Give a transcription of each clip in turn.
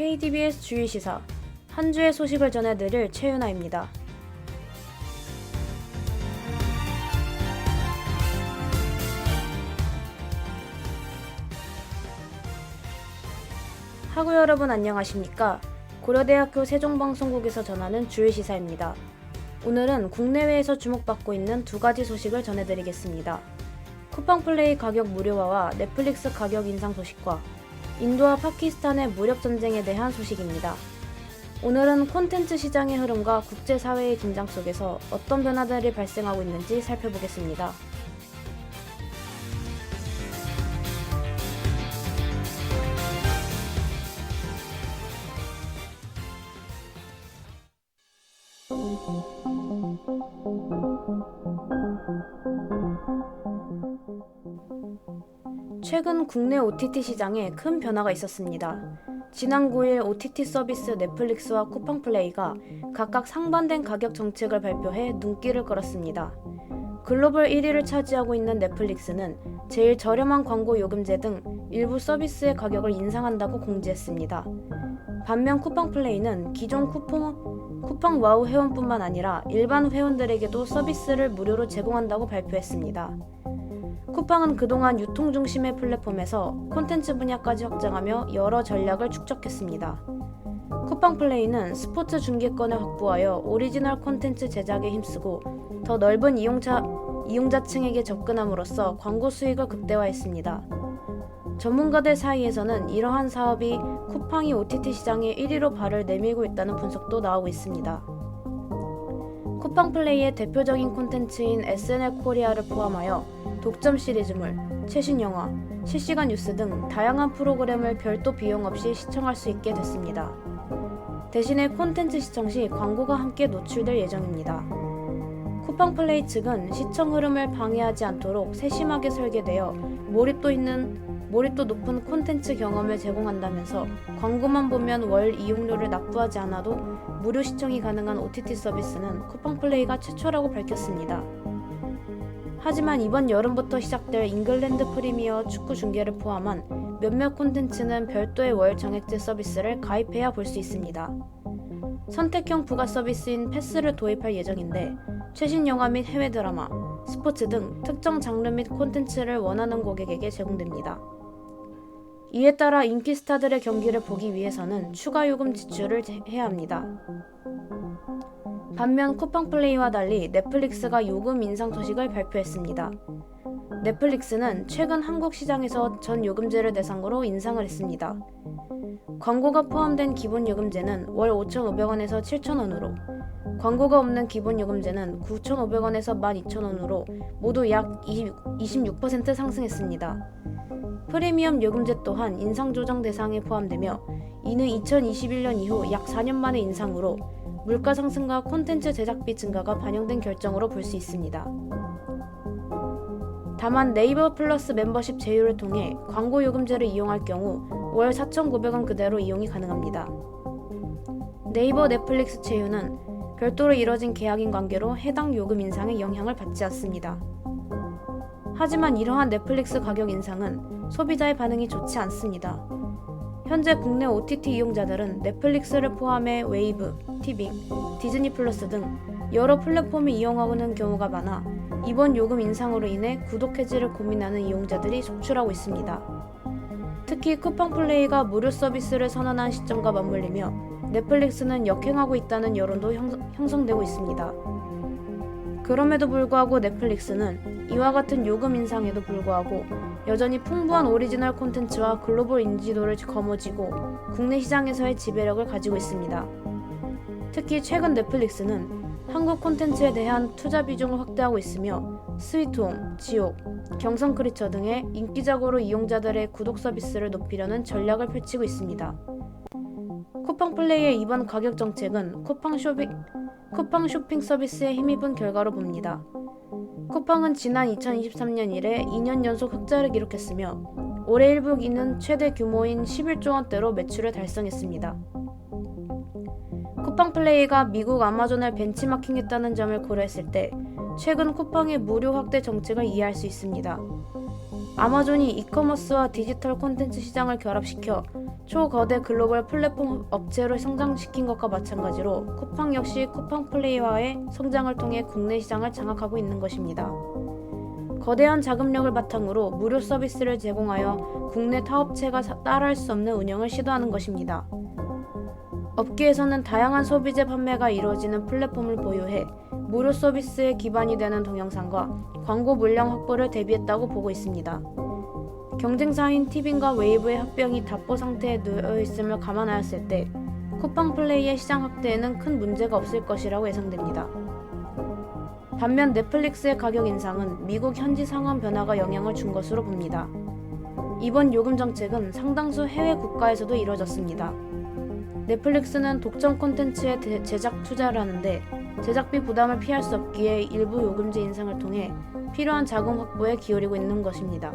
KDBS 주일시사 한 주의 소식을 전해드릴 최윤아입니다. 학우 여러분 안녕하십니까? 고려대학교 세종방송국에서 전하는 주일시사입니다. 오늘은 국내외에서 주목받고 있는 두 가지 소식을 전해드리겠습니다. 쿠팡플레이 가격 무료화와 넷플릭스 가격 인상 소식과 인도와 파키스탄의 무력 전쟁에 대한 소식입니다. 오늘은 콘텐츠 시장의 흐름과 국제사회의 긴장 속에서 어떤 변화들이 발생하고 있는지 살펴보겠습니다. 최근 국내 OTT 시장에 큰 변화가 있었습니다. 지난 9일 OTT 서비스 넷플릭스와 쿠팡플레이가 각각 상반된 가격 정책을 발표해 눈길을 끌었습니다. 글로벌 1위를 차지하고 있는 넷플릭스는 제일 저렴한 광고 요금제 등 일부 서비스의 가격을 인상한다고 공지했습니다. 반면 쿠팡플레이는 기존 쿠팡 와우 회원뿐만 아니라 일반 회원들에게도 서비스를 무료로 제공한다고 발표했습니다. 쿠팡은 그동안 유통 중심의 플랫폼에서 콘텐츠 분야까지 확장하며 여러 전략을 축적했습니다. 쿠팡플레이는 스포츠 중계권을 확보하여 오리지널 콘텐츠 제작에 힘쓰고 더 넓은 이용자층에게 접근함으로써 광고 수익을 극대화했습니다. 전문가들 사이에서는 이러한 사업이 쿠팡이 OTT 시장의 1위로 발을 내밀고 있다는 분석도 나오고 있습니다. 쿠팡플레이의 대표적인 콘텐츠인 SNL 코리아를 포함하여 독점 시리즈물, 최신 영화, 실시간 뉴스 등 다양한 프로그램을 별도 비용 없이 시청할 수 있게 됐습니다. 대신에 콘텐츠 시청 시 광고가 함께 노출될 예정입니다. 쿠팡플레이 측은 시청 흐름을 방해하지 않도록 세심하게 설계되어 몰입도 높은 콘텐츠 경험을 제공한다면서 광고만 보면 월 이용료를 납부하지 않아도 무료 시청이 가능한 OTT 서비스는 쿠팡플레이가 최초라고 밝혔습니다. 하지만 이번 여름부터 시작될 잉글랜드 프리미어 축구 중계를 포함한 몇몇 콘텐츠는 별도의 월 정액제 서비스를 가입해야 볼 수 있습니다. 선택형 부가 서비스인 패스를 도입할 예정인데 최신 영화 및 해외 드라마, 스포츠 등 특정 장르 및 콘텐츠를 원하는 고객에게 제공됩니다. 이에 따라 인기 스타들의 경기를 보기 위해서는 추가 요금 지출을 해야 합니다. 반면 쿠팡플레이와 달리 넷플릭스가 요금 인상 소식을 발표했습니다. 넷플릭스는 최근 한국 시장에서 전 요금제를 대상으로 인상을 했습니다. 광고가 포함된 기본 요금제는 월 5,500원에서 7,000원으로, 광고가 없는 기본 요금제는 9,500원에서 12,000원으로 모두 약 26% 상승했습니다. 프리미엄 요금제 또한 인상 조정 대상에 포함되며 이는 2021년 이후 약 4년 만의 인상으로 물가 상승과 콘텐츠 제작비 증가가 반영된 결정으로 볼 수 있습니다. 다만 네이버 플러스 멤버십 제휴를 통해 광고 요금제를 이용할 경우 월 4,900원 그대로 이용이 가능합니다. 네이버 넷플릭스 제휴는 별도로 이뤄진 계약인 관계로 해당 요금 인상에 영향을 받지 않습니다. 하지만 이러한 넷플릭스 가격 인상은 소비자의 반응이 좋지 않습니다. 현재 국내 OTT 이용자들은 넷플릭스를 포함해 웨이브, 티빙, 디즈니 플러스 등 여러 플랫폼을 이용하는 경우가 많아 이번 요금 인상으로 인해 구독 해지를 고민하는 이용자들이 속출하고 있습니다. 특히 쿠팡플레이가 무료 서비스를 선언한 시점과 맞물리며 넷플릭스는 역행하고 있다는 여론도 형성되고 있습니다. 그럼에도 불구하고 넷플릭스는 이와 같은 요금 인상에도 불구하고 여전히 풍부한 오리지널 콘텐츠와 글로벌 인지도를 거머쥐고 국내 시장에서의 지배력을 가지고 있습니다. 특히 최근 넷플릭스는 한국 콘텐츠에 대한 투자 비중을 확대하고 있으며 스위트홈, 지옥, 경성 크리처 등의 인기작으로 이용자들의 구독 서비스를 높이려는 전략을 펼치고 있습니다. 쿠팡플레이의 이번 가격 정책은 쿠팡 쇼핑 서비스에 힘입은 결과로 봅니다. 쿠팡은 지난 2023년 이래 2년 연속 흑자를 기록했으며 올해 1분기는 최대 규모인 11조 원대로 매출을 달성했습니다. 쿠팡플레이가 미국 아마존을 벤치마킹했다는 점을 고려했을 때 최근 쿠팡의 무료 확대 정책을 이해할 수 있습니다. 아마존이 이커머스와 디지털 콘텐츠 시장을 결합시켜 초거대 글로벌 플랫폼 업체로 성장시킨 것과 마찬가지로 쿠팡 역시 쿠팡 플레이와의 성장을 통해 국내 시장을 장악하고 있는 것입니다. 거대한 자금력을 바탕으로 무료 서비스를 제공하여 국내 타업체가 따라할 수 없는 운영을 시도하는 것입니다. 업계에서는 다양한 소비재 판매가 이루어지는 플랫폼을 보유해 무료 서비스의 기반이 되는 동영상과 광고 물량 확보를 대비했다고 보고 있습니다. 경쟁사인 티빙과 웨이브의 합병이 답보 상태에 놓여 있음을 감안하였을 때 쿠팡 플레이의 시장 확대에는 큰 문제가 없을 것이라고 예상됩니다. 반면 넷플릭스의 가격 인상은 미국 현지 상황 변화가 영향을 준 것으로 봅니다. 이번 요금 정책은 상당수 해외 국가에서도 이뤄졌습니다. 넷플릭스는 독점 콘텐츠에 제작 투자를 하는데 제작비 부담을 피할 수 없기에 일부 요금제 인상을 통해 필요한 자금 확보에 기울이고 있는 것입니다.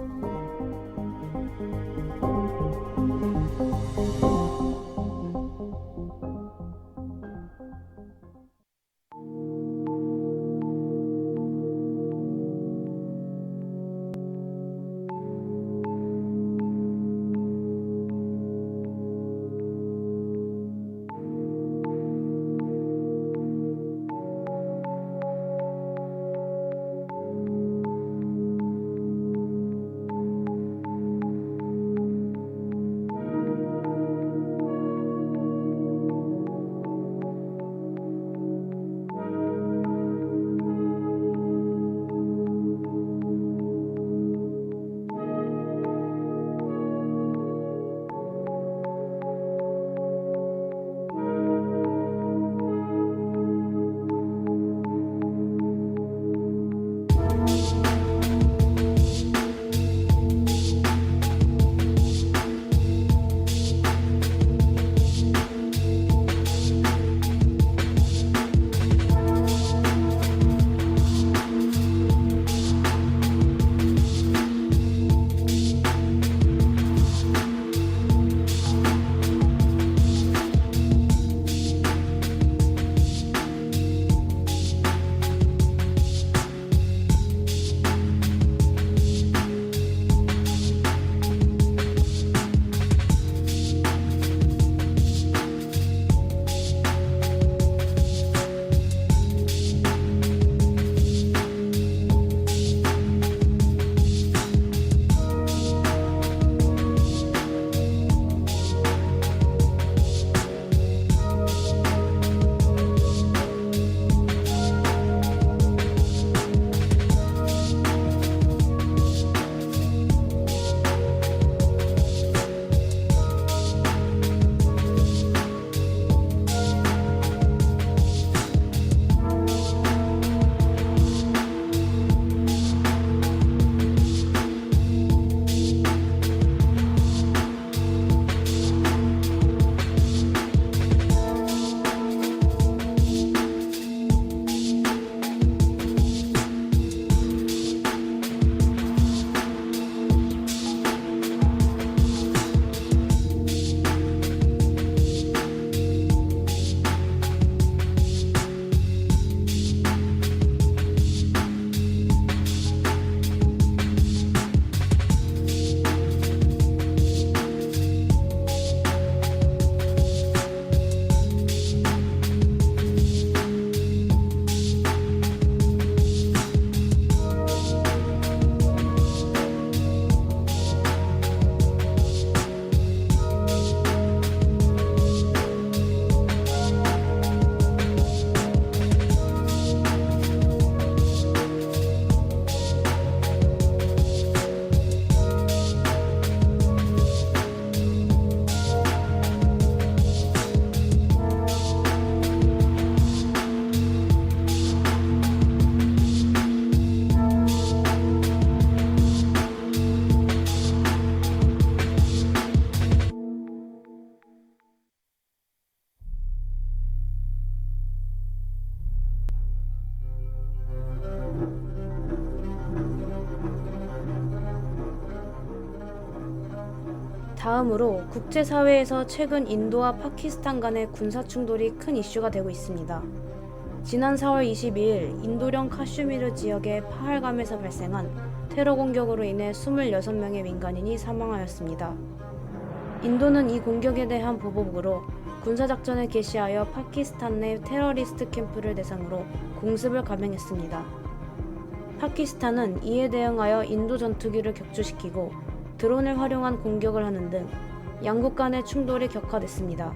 다음으로 국제사회에서 최근 인도와 파키스탄 간의 군사 충돌이 큰 이슈가 되고 있습니다. 지난 4월 22일 인도령 카슈미르 지역의 파할감에서 발생한 테러 공격으로 인해 26명의 민간인이 사망하였습니다. 인도는 이 공격에 대한 보복으로 군사작전을 개시하여 파키스탄 내 테러리스트 캠프를 대상으로 공습을 감행했습니다. 파키스탄은 이에 대응하여 인도 전투기를 격추시키고 드론을 활용한 공격을 하는 등 양국 간의 충돌이 격화됐습니다.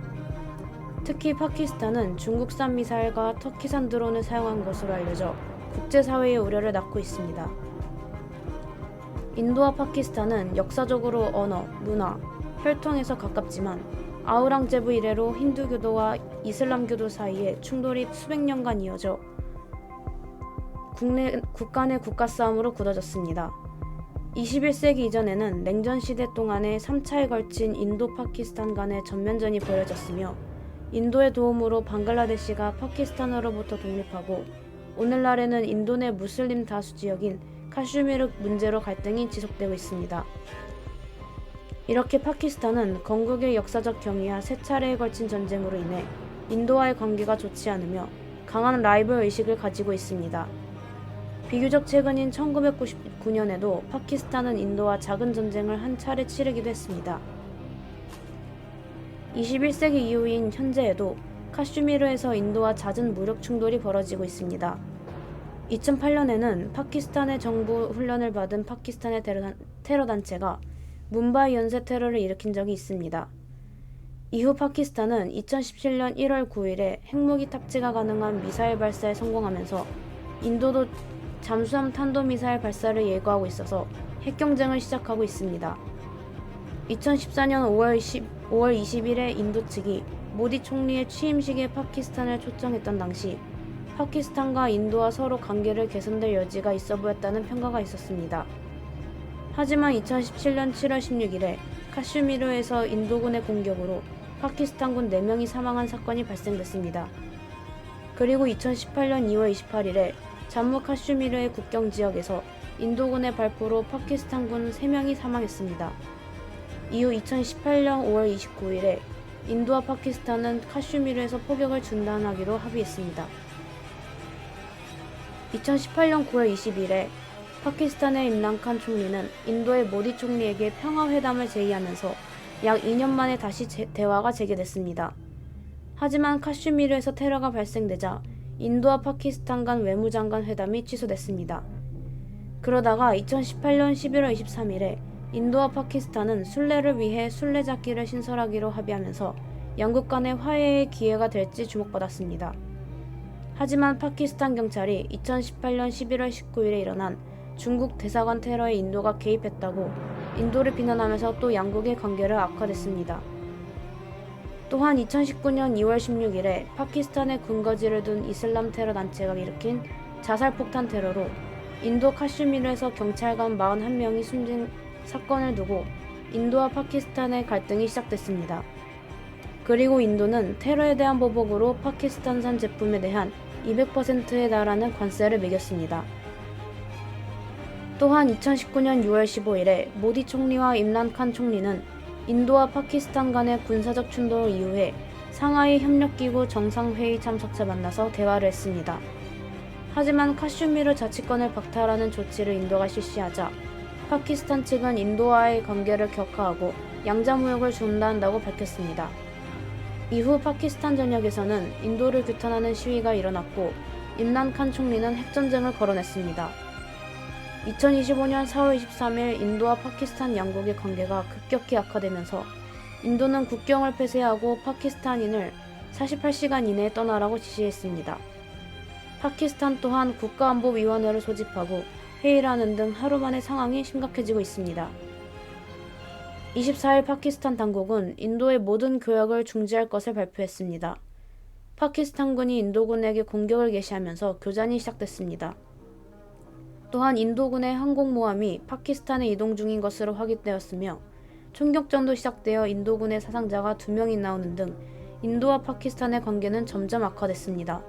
특히 파키스탄은 중국산 미사일과 터키산 드론을 사용한 것으로 알려져 국제사회의 우려를 낳고 있습니다. 인도와 파키스탄은 역사적으로 언어, 문화, 혈통에서 가깝지만 아우랑제브 이래로 힌두교도와 이슬람교도 사이에 충돌이 수백 년간 이어져 국가 내 국가 싸움으로 굳어졌습니다. 21세기 이전에는 냉전 시대 동안에 3차에 걸친 인도 파키스탄 간의 전면전이 벌어졌으며 인도의 도움으로 방글라데시가 파키스탄으로부터 독립하고 오늘날에는 인도 내 무슬림 다수 지역인 카슈미르 문제로 갈등이 지속되고 있습니다. 이렇게 파키스탄은 건국의 역사적 경위와 3차례에 걸친 전쟁으로 인해 인도와의 관계가 좋지 않으며 강한 라이벌 의식을 가지고 있습니다. 비교적 최근인 1999년에도 파키스탄은 인도와 작은 전쟁을 한 차례 치르기도 했습니다. 21세기 이후인 현재에도 카슈미르에서 인도와 잦은 무력 충돌이 벌어지고 있습니다. 2008년에는 파키스탄의 정부 훈련을 받은 파키스탄의 테러 단체가 뭄바이 연쇄 테러를 일으킨 적이 있습니다. 이후 파키스탄은 2017년 1월 9일에 핵무기 탑재가 가능한 미사일 발사에 성공하면서 인도도 잠수함 탄도미사일 발사를 예고하고 있어서 핵경쟁을 시작하고 있습니다. 2014년 5월 20일에 인도 측이 모디 총리의 취임식에 파키스탄을 초청했던 당시 파키스탄과 인도와 서로 관계를 개선될 여지가 있어 보였다는 평가가 있었습니다. 하지만 2017년 7월 16일에 카슈미르에서 인도군의 공격으로 파키스탄군 4명이 사망한 사건이 발생됐습니다. 그리고 2018년 2월 28일에 잠무 카슈미르의 국경 지역에서 인도군의 발포로 파키스탄군 3명이 사망했습니다. 이후 2018년 5월 29일에 인도와 파키스탄은 카슈미르에서 포격을 중단하기로 합의했습니다. 2018년 9월 20일에 파키스탄의 임란칸 총리는 인도의 모디 총리에게 평화회담을 제의하면서 약 2년 만에 다시 대화가 재개됐습니다. 하지만 카슈미르에서 테러가 발생되자 인도와 파키스탄 간 외무장관 회담이 취소됐습니다. 그러다가 2018년 11월 23일에 인도와 파키스탄은 순례를 위해 순례잡기를 신설하기로 합의하면서 양국 간의 화해의 기회가 될지 주목받았습니다. 하지만 파키스탄 경찰이 2018년 11월 19일에 일어난 중국 대사관 테러에 인도가 개입했다고 인도를 비난하면서 또 양국의 관계를 악화됐습니다. 또한 2019년 2월 16일에 파키스탄의 근거지를 둔 이슬람 테러 단체가 일으킨 자살폭탄 테러로 인도 카슈미르에서 경찰관 41명이 숨진 사건을 두고 인도와 파키스탄의 갈등이 시작됐습니다. 그리고 인도는 테러에 대한 보복으로 파키스탄산 제품에 대한 200%에 달하는 관세를 매겼습니다. 또한 2019년 6월 15일에 모디 총리와 임란칸 총리는 인도와 파키스탄 간의 군사적 충돌 이후에 상하이 협력기구 정상회의 참석자 만나서 대화를 했습니다. 하지만 카슈미르 자치권을 박탈하는 조치를 인도가 실시하자 파키스탄 측은 인도와의 관계를 격화하고 양자무역을 중단한다고 밝혔습니다. 이후 파키스탄 전역에서는 인도를 규탄하는 시위가 일어났고 임란칸 총리는 핵전쟁을 거론했습니다. 2025년 4월 23일 인도와 파키스탄 양국의 관계가 급격히 악화되면서 인도는 국경을 폐쇄하고 파키스탄인을 48시간 이내에 떠나라고 지시했습니다. 파키스탄 또한 국가안보위원회를 소집하고 회의를 하는 등 하루 만에 상황이 심각해지고 있습니다. 24일 파키스탄 당국은 인도의 모든 교역을 중지할 것을 발표했습니다. 파키스탄군이 인도군에게 공격을 개시하면서 교전이 시작됐습니다. 또한 인도군의 항공모함이 파키스탄에 이동 중인 것으로 확인되었으며 총격전도 시작되어 인도군의 사상자가 2명이 나오는 등 인도와 파키스탄의 관계는 점점 악화됐습니다.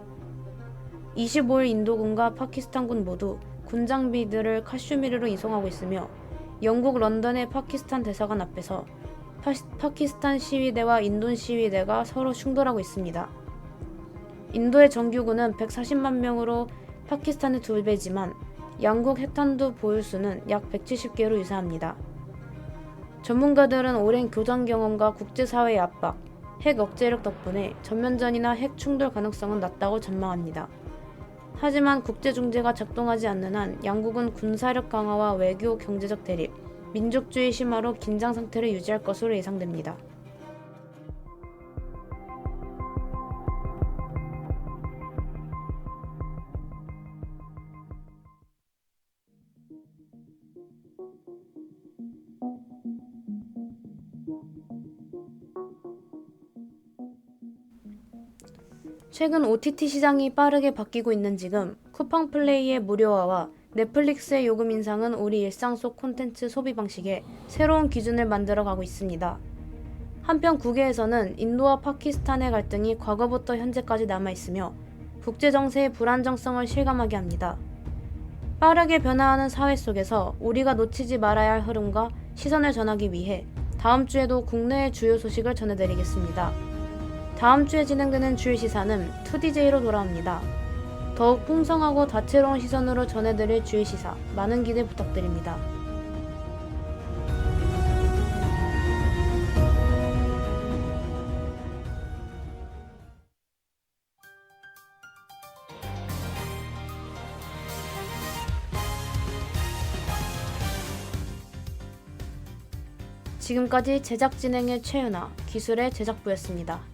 25일 인도군과 파키스탄군 모두 군 장비들을 카슈미르로 이송하고 있으며 영국 런던의 파키스탄 대사관 앞에서 파키스탄 시위대와 인도 시위대가 서로 충돌하고 있습니다. 인도의 정규군은 140만 명으로 파키스탄의 2배지만 양국 핵탄두 보유수는 약 170개로 유사합니다. 전문가들은 오랜 교전 경험과 국제사회의 압박, 핵 억제력 덕분에 전면전이나 핵 충돌 가능성은 낮다고 전망합니다. 하지만 국제중재가 작동하지 않는 한 양국은 군사력 강화와 외교, 경제적 대립, 민족주의 심화로 긴장 상태를 유지할 것으로 예상됩니다. 최근 OTT 시장이 빠르게 바뀌고 있는 지금 쿠팡 플레이의 무료화와 넷플릭스의 요금 인상은 우리 일상 속 콘텐츠 소비 방식에 새로운 기준을 만들어가고 있습니다. 한편 국외에서는 인도와 파키스탄의 갈등이 과거부터 현재까지 남아있으며 국제정세의 불안정성을 실감하게 합니다. 빠르게 변화하는 사회 속에서 우리가 놓치지 말아야 할 흐름과 시선을 전하기 위해 다음 주에도 국내의 주요 소식을 전해드리겠습니다. 다음 주에 진행되는 주요 시사는 2DJ로 돌아옵니다. 더욱 풍성하고 다채로운 시선으로 전해드릴 주요 시사, 많은 기대 부탁드립니다. 지금까지 제작 진행의 최윤아, 기술의 제작부였습니다.